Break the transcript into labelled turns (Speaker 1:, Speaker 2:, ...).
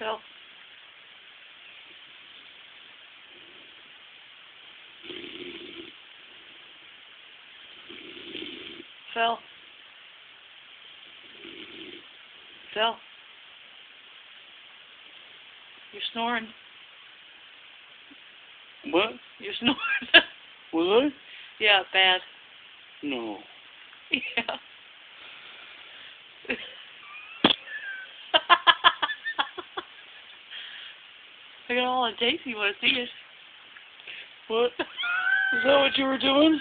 Speaker 1: Phil. Phil. Phil. You're snoring.
Speaker 2: What?
Speaker 1: You're snoring.
Speaker 2: Was
Speaker 1: Yeah, bad.
Speaker 2: I? No.
Speaker 1: Yeah. I got all on Daisy when I see it.
Speaker 2: What? Is that what you were doing?